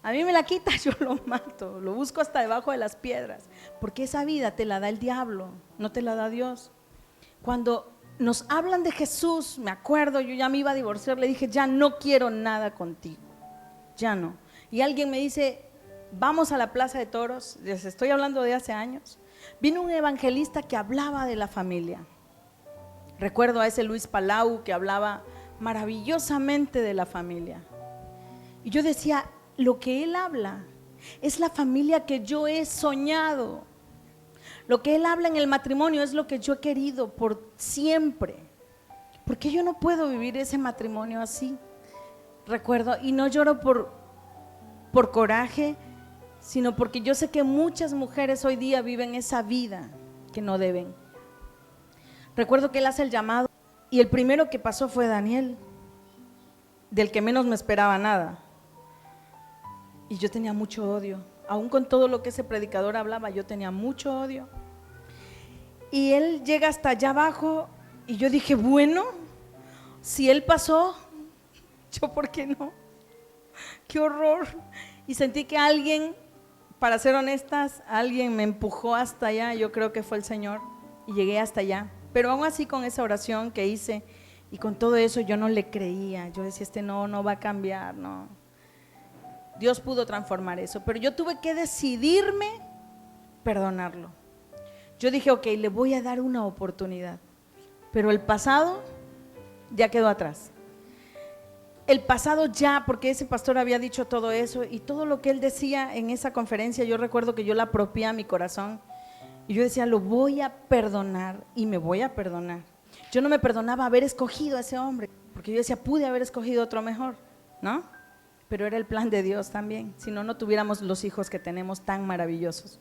A mí me la quita, yo lo mato, lo busco hasta debajo de las piedras, porque esa vida te la da el diablo, no te la da Dios. Cuando nos hablan de Jesús, me acuerdo, yo ya me iba a divorciar, le dije, ya no quiero nada contigo, ya no. Y alguien me dice, vamos a la Plaza de Toros, les estoy hablando de hace años. Vino un evangelista que hablaba de la familia. Recuerdo a ese Luis Palau que hablaba maravillosamente de la familia. Y yo decía, lo que él habla es la familia que yo he soñado. Lo que él habla en el matrimonio es lo que yo he querido por siempre. ¿Por qué yo no puedo vivir ese matrimonio así? Recuerdo, y no lloro por coraje, sino porque yo sé que muchas mujeres hoy día viven esa vida que no deben. Recuerdo que él hace el llamado y el primero que pasó fue Daniel, del que menos me esperaba nada. Y yo tenía mucho odio. aún con todo lo que ese predicador hablaba, yo tenía mucho odio. Y él llega hasta allá abajo y yo dije, bueno, si él pasó, yo ¿por qué no? ¡Qué horror! Y sentí que alguien, para ser honestas, alguien me empujó hasta allá, yo creo que fue el Señor, y llegué hasta allá. Pero aún así con esa oración que hice y con todo eso yo no le creía, yo decía, no va a cambiar, no. Dios pudo transformar eso, pero yo tuve que decidirme perdonarlo. Yo dije, ok, le voy a dar una oportunidad, pero el pasado ya quedó atrás. El pasado ya, porque ese pastor había dicho todo eso y todo lo que él decía en esa conferencia, yo recuerdo que yo la apropié a mi corazón y yo decía, lo voy a perdonar y me voy a perdonar. Yo no me perdonaba haber escogido a ese hombre, porque yo decía, pude haber escogido otro mejor, ¿no? Pero era el plan de Dios también, si no, no tuviéramos los hijos que tenemos tan maravillosos.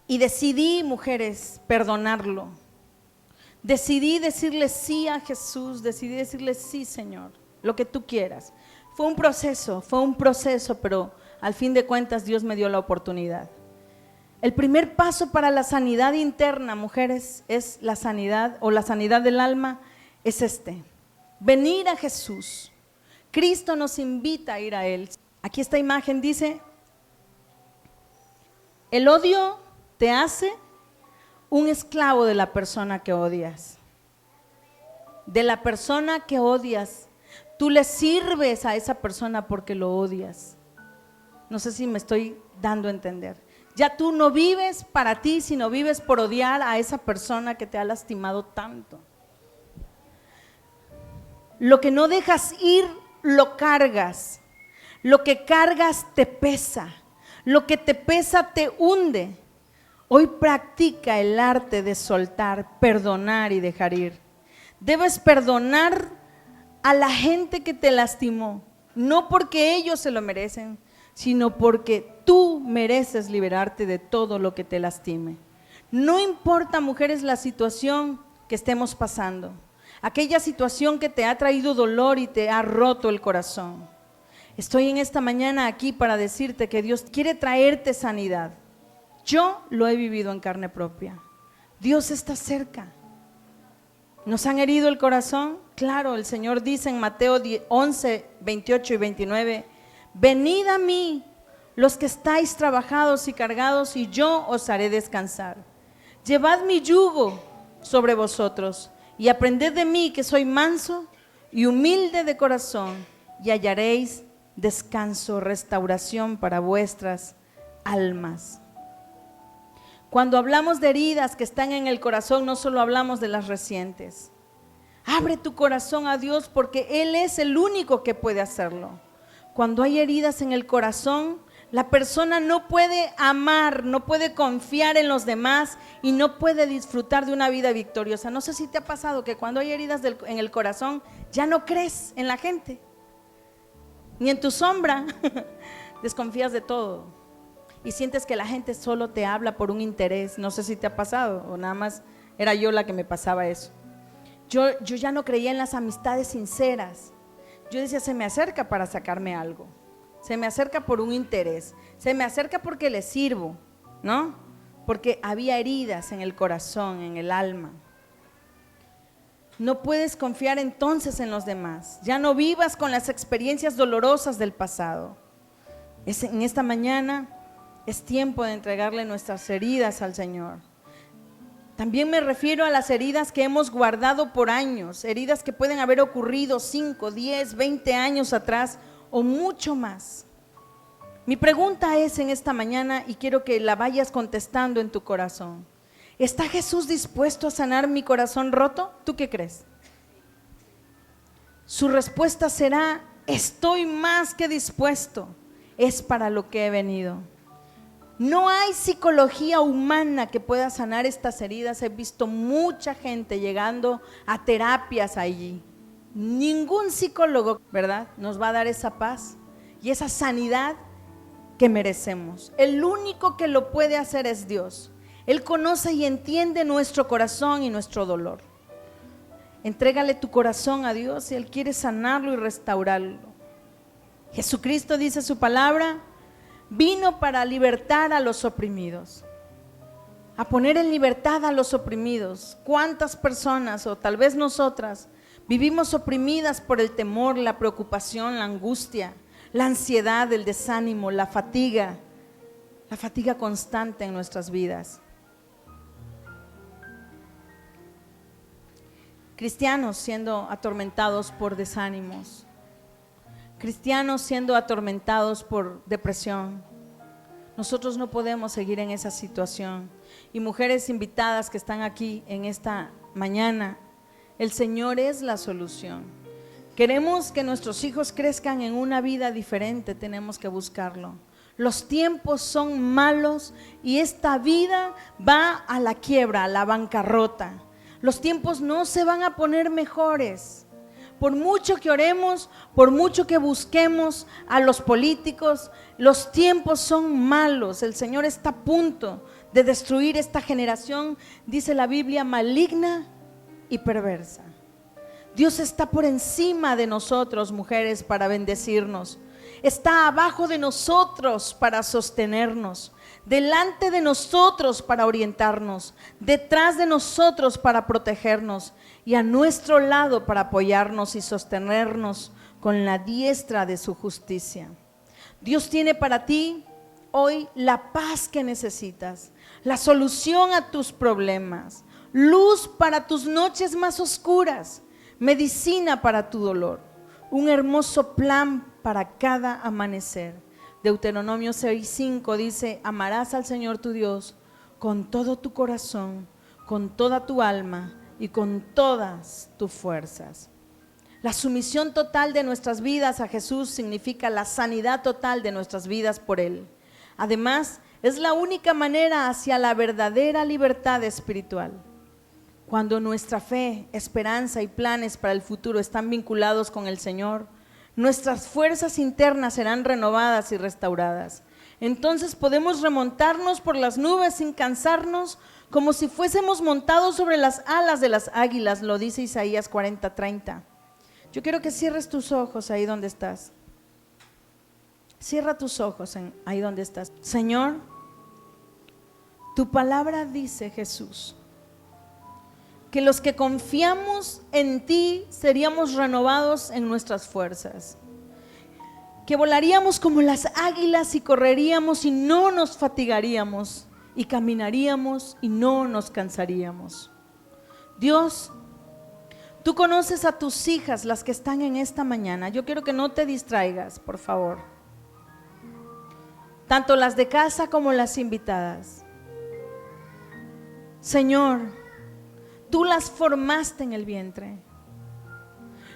Y decidí, mujeres, perdonarlo. Decidí decirle sí a Jesús, decidí decirle sí, Señor, lo que tú quieras. Fue un proceso, pero al fin de cuentas Dios me dio la oportunidad. El primer paso para la sanidad interna, mujeres, es la sanidad o la sanidad del alma, es venir a Jesús. Cristo nos invita a ir a Él. Aquí esta imagen dice, el odio te hace un esclavo de la persona que odias. De la persona que odias. Tú le sirves a esa persona porque lo odias. No sé si me estoy dando a entender. Ya tú no vives para ti, sino vives por odiar a esa persona que te ha lastimado tanto. Lo que no dejas ir, lo cargas. Lo que cargas te pesa. Lo que te pesa te hunde. Hoy practica el arte de soltar, perdonar y dejar ir. Debes perdonar a la gente que te lastimó, no porque ellos se lo merecen, sino porque tú mereces liberarte de todo lo que te lastime. No importa, mujeres, la situación que estemos pasando, aquella situación que te ha traído dolor y te ha roto el corazón. Estoy en esta mañana aquí para decirte que Dios quiere traerte sanidad. Yo lo he vivido en carne propia. Dios está cerca. ¿Nos han herido el corazón? Claro, el Señor dice en Mateo 11, 28 y 29, venid a mí los que estáis trabajados y cargados y yo os haré descansar. Llevad mi yugo sobre vosotros y aprended de mí que soy manso y humilde de corazón y hallaréis descanso, restauración para vuestras almas. Cuando hablamos de heridas que están en el corazón, no solo hablamos de las recientes. Abre tu corazón a Dios porque Él es el único que puede hacerlo. Cuando hay heridas en el corazón, la persona no puede amar, no puede confiar en los demás y no puede disfrutar de una vida victoriosa. No sé si te ha pasado que cuando hay heridas en el corazón, ya no crees en la gente, ni en tu sombra, desconfías de todo. Y sientes que la gente solo te habla por un interés. No sé si te ha pasado o nada más era yo la que me pasaba eso. Yo ya no creía en las amistades sinceras. Yo decía, se me acerca para sacarme algo, se me acerca por un interés, se me acerca porque le sirvo, ¿no? Porque había heridas en el corazón, en el alma. No puedes confiar entonces en los demás. Ya no vivas con las experiencias dolorosas del pasado. En esta mañana es tiempo de entregarle nuestras heridas al Señor. También me refiero a las heridas que hemos guardado por años, heridas que pueden haber ocurrido 5, 10, 20 años atrás o mucho más. Mi pregunta es en esta mañana y quiero que la vayas contestando en tu corazón. ¿Está Jesús dispuesto a sanar mi corazón roto? ¿Tú qué crees? Su respuesta será, estoy más que dispuesto, es para lo que he venido. No hay psicología humana que pueda sanar estas heridas. He visto mucha gente llegando a terapias allí. Ningún psicólogo, ¿verdad?, nos va a dar esa paz y esa sanidad que merecemos. El único que lo puede hacer es Dios. Él conoce y entiende nuestro corazón y nuestro dolor. Entrégale tu corazón a Dios y Él quiere sanarlo y restaurarlo. Jesucristo dice su palabra: vino para libertar a los oprimidos, a poner en libertad a los oprimidos. ¿Cuántas personas, o tal vez nosotras, vivimos oprimidas por el temor, la preocupación, la angustia, la ansiedad, el desánimo, la fatiga constante en nuestras vidas? Cristianos siendo atormentados por desánimos, cristianos siendo atormentados por depresión. Nosotros no podemos seguir en esa situación. Y mujeres invitadas que están aquí en esta mañana, el Señor es la solución. Queremos que nuestros hijos crezcan en una vida diferente, tenemos que buscarlo. Los tiempos son malos y esta vida va a la quiebra, a la bancarrota. Los tiempos no se van a poner mejores. Por mucho que oremos, por mucho que busquemos a los políticos, los tiempos son malos. El Señor está a punto de destruir esta generación, dice la Biblia, maligna y perversa. Dios está por encima de nosotros, mujeres, para bendecirnos. Está abajo de nosotros para sostenernos, delante de nosotros para orientarnos, detrás de nosotros para protegernos y a nuestro lado para apoyarnos y sostenernos con la diestra de su justicia. Dios tiene para ti hoy la paz que necesitas, la solución a tus problemas, luz para tus noches más oscuras, medicina para tu dolor, un hermoso plan para cada amanecer. Deuteronomio 6:5 dice: amarás al Señor tu Dios con todo tu corazón, con toda tu alma y con todas tus fuerzas. La sumisión total de nuestras vidas a Jesús significa la sanidad total de nuestras vidas por Él. Además, es la única manera hacia la verdadera libertad espiritual. Cuando nuestra fe, esperanza y planes para el futuro están vinculados con el Señor, nuestras fuerzas internas serán renovadas y restauradas. Entonces podemos remontarnos por las nubes sin cansarnos, como si fuésemos montados sobre las alas de las águilas, lo dice Isaías 40:30. Yo quiero que cierres tus ojos ahí donde estás. Cierra tus ojos ahí donde estás. Señor, tu palabra dice, Jesús, que los que confiamos en ti seríamos renovados en nuestras fuerzas, que volaríamos como las águilas y correríamos y no nos fatigaríamos, y caminaríamos y no nos cansaríamos. Dios, tú conoces a tus hijas, las que están en esta mañana. Yo quiero que no te distraigas, por favor, tanto las de casa como las invitadas. Señor, tú las formaste en el vientre.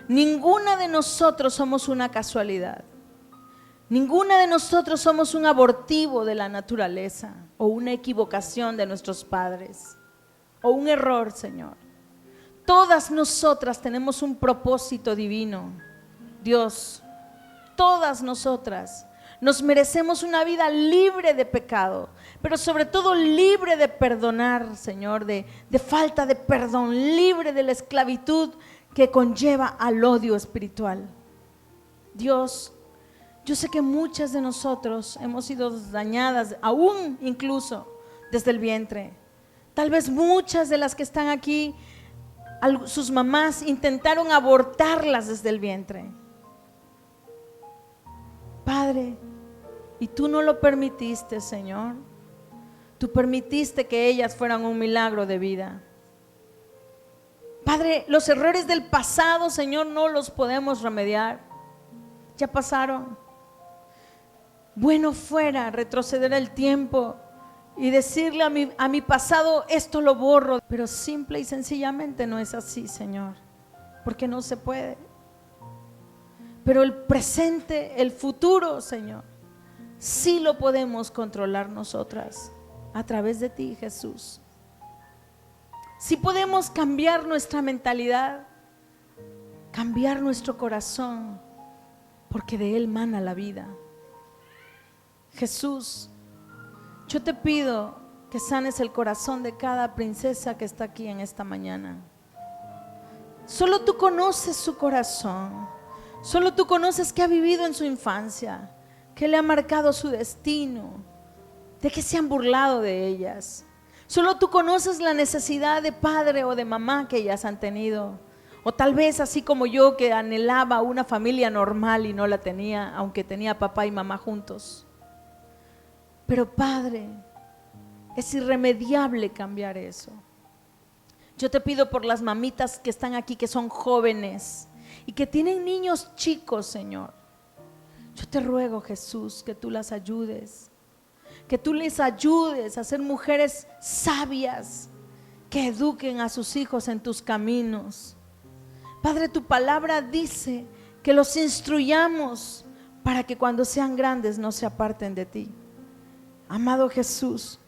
Ninguna de nosotros somos una casualidad. Ninguna de nosotros somos un abortivo de la naturaleza o una equivocación de nuestros padres o un error, Señor. Todas nosotras tenemos un propósito divino. Dios, todas nosotras nos merecemos una vida libre de pecado, pero sobre todo libre de perdonar, Señor, de falta de perdón, libre de la esclavitud que conlleva al odio espiritual. Dios, yo sé que muchas de nosotros hemos sido dañadas, aún incluso desde el vientre. Tal vez muchas de las que están aquí, sus mamás intentaron abortarlas desde el vientre. Padre, y tú no lo permitiste, Señor. Tú permitiste que ellas fueran un milagro de vida. Padre, los errores del pasado, Señor, no los podemos remediar. Ya pasaron. Bueno fuera retroceder el tiempo y decirle a mi pasado, esto lo borro. Pero simple y sencillamente no es así, Señor, porque no se puede. Pero el presente, el futuro, Señor, sí lo podemos controlar nosotras a través de ti, Jesús. Sí podemos cambiar nuestra mentalidad, cambiar nuestro corazón, porque de él mana la vida. Jesús, yo te pido que sanes el corazón de cada princesa que está aquí en esta mañana. Solo tú conoces su corazón, solo tú conoces qué ha vivido en su infancia, que le ha marcado su destino, de que se han burlado de ellas. Solo tú conoces la necesidad de padre o de mamá que ellas han tenido. O tal vez así como yo, que anhelaba una familia normal y no la tenía, aunque tenía papá y mamá juntos. Pero Padre, es irremediable cambiar eso. Yo te pido por las mamitas que están aquí, que son jóvenes y que tienen niños chicos, Señor. Yo te ruego, Jesús, que tú las ayudes, que tú les ayudes a ser mujeres sabias, que eduquen a sus hijos en tus caminos. Padre, tu palabra dice que los instruyamos para que cuando sean grandes no se aparten de ti. Amado Jesús,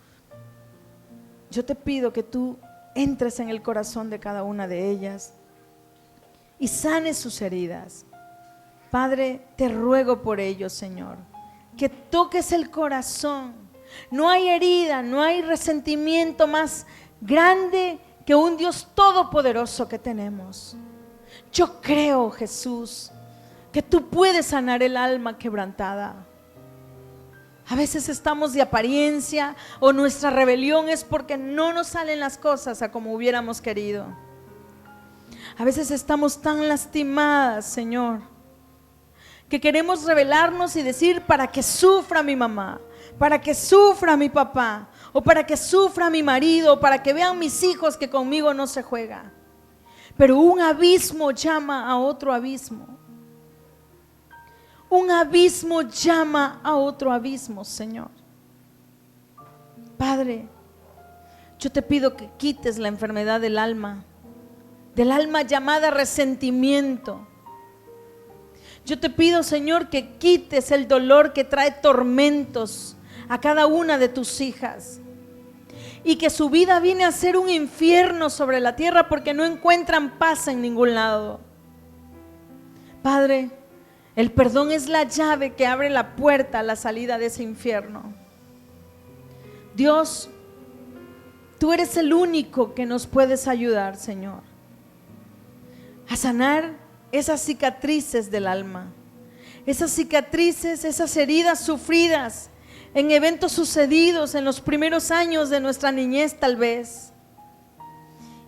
yo te pido que tú entres en el corazón de cada una de ellas y sanes sus heridas. Padre, te ruego por ellos, Señor, que toques el corazón. No hay herida, no hay resentimiento más grande que un Dios todopoderoso que tenemos. Yo creo, Jesús, que tú puedes sanar el alma quebrantada. A veces estamos de apariencia o nuestra rebelión es porque no nos salen las cosas a como hubiéramos querido. A veces estamos tan lastimadas, Señor, que queremos rebelarnos y decir: para que sufra mi mamá, para que sufra mi papá, o para que sufra mi marido, o para que vean mis hijos que conmigo no se juega. Pero un abismo llama a otro abismo. Un abismo llama a otro abismo, Señor. Padre, yo te pido que quites la enfermedad del alma llamada resentimiento. Yo te pido, Señor, que quites el dolor que trae tormentos a cada una de tus hijas, y que su vida viene a ser un infierno sobre la tierra porque no encuentran paz en ningún lado. Padre, el perdón es la llave que abre la puerta a la salida de ese infierno. Dios, tú eres el único que nos puedes ayudar, Señor, a sanar esas cicatrices del alma, esas cicatrices, esas heridas sufridas en eventos sucedidos en los primeros años de nuestra niñez tal vez,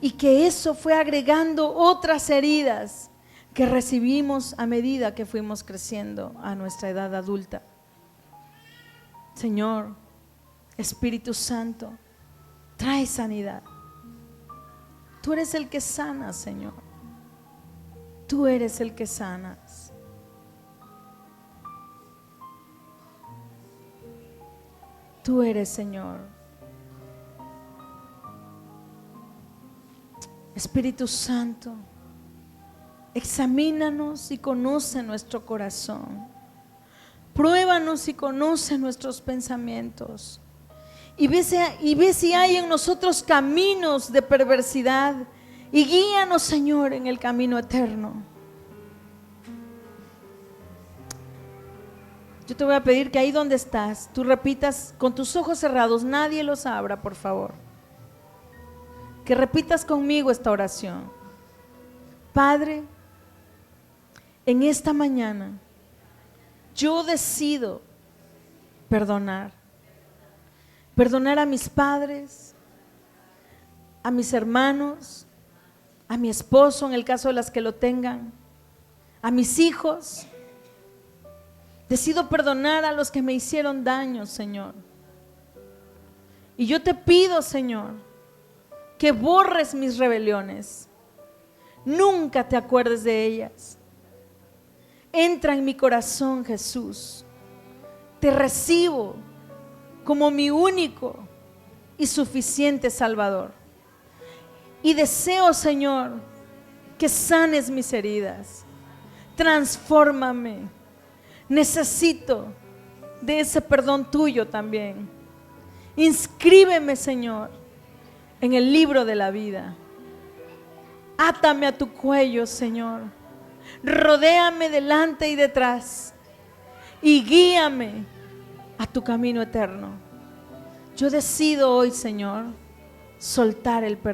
y que eso fue agregando otras heridas que recibimos a medida que fuimos creciendo a nuestra edad adulta. Señor, Espíritu Santo, trae sanidad. Tú eres el que sana, Señor. Tú eres el que sanas. Tú eres, Señor. Espíritu Santo, examínanos y conoce nuestro corazón. Pruébanos y conoce nuestros pensamientos. Y ve si hay en nosotros caminos de perversidad. Y guíanos, Señor, en el camino eterno. Yo te voy a pedir que ahí donde estás, tú repitas con tus ojos cerrados, nadie los abra, por favor. Que repitas conmigo esta oración. Padre, en esta mañana yo decido perdonar a mis padres, a mis hermanos, a mi esposo en el caso de las que lo tengan, a mis hijos. Decido perdonar a los que me hicieron daño, Señor. Y yo te pido, Señor, que borres mis rebeliones. Nunca te acuerdes de ellas. Entra en mi corazón, Jesús. Te recibo como mi único y suficiente Salvador. Y deseo, Señor, que sanes mis heridas. Transfórmame. Necesito de ese perdón tuyo también. Inscríbeme, Señor, en el libro de la vida. Átame a tu cuello, Señor. Rodéame delante y detrás. Y guíame a tu camino eterno. Yo decido hoy, Señor, soltar el perdón.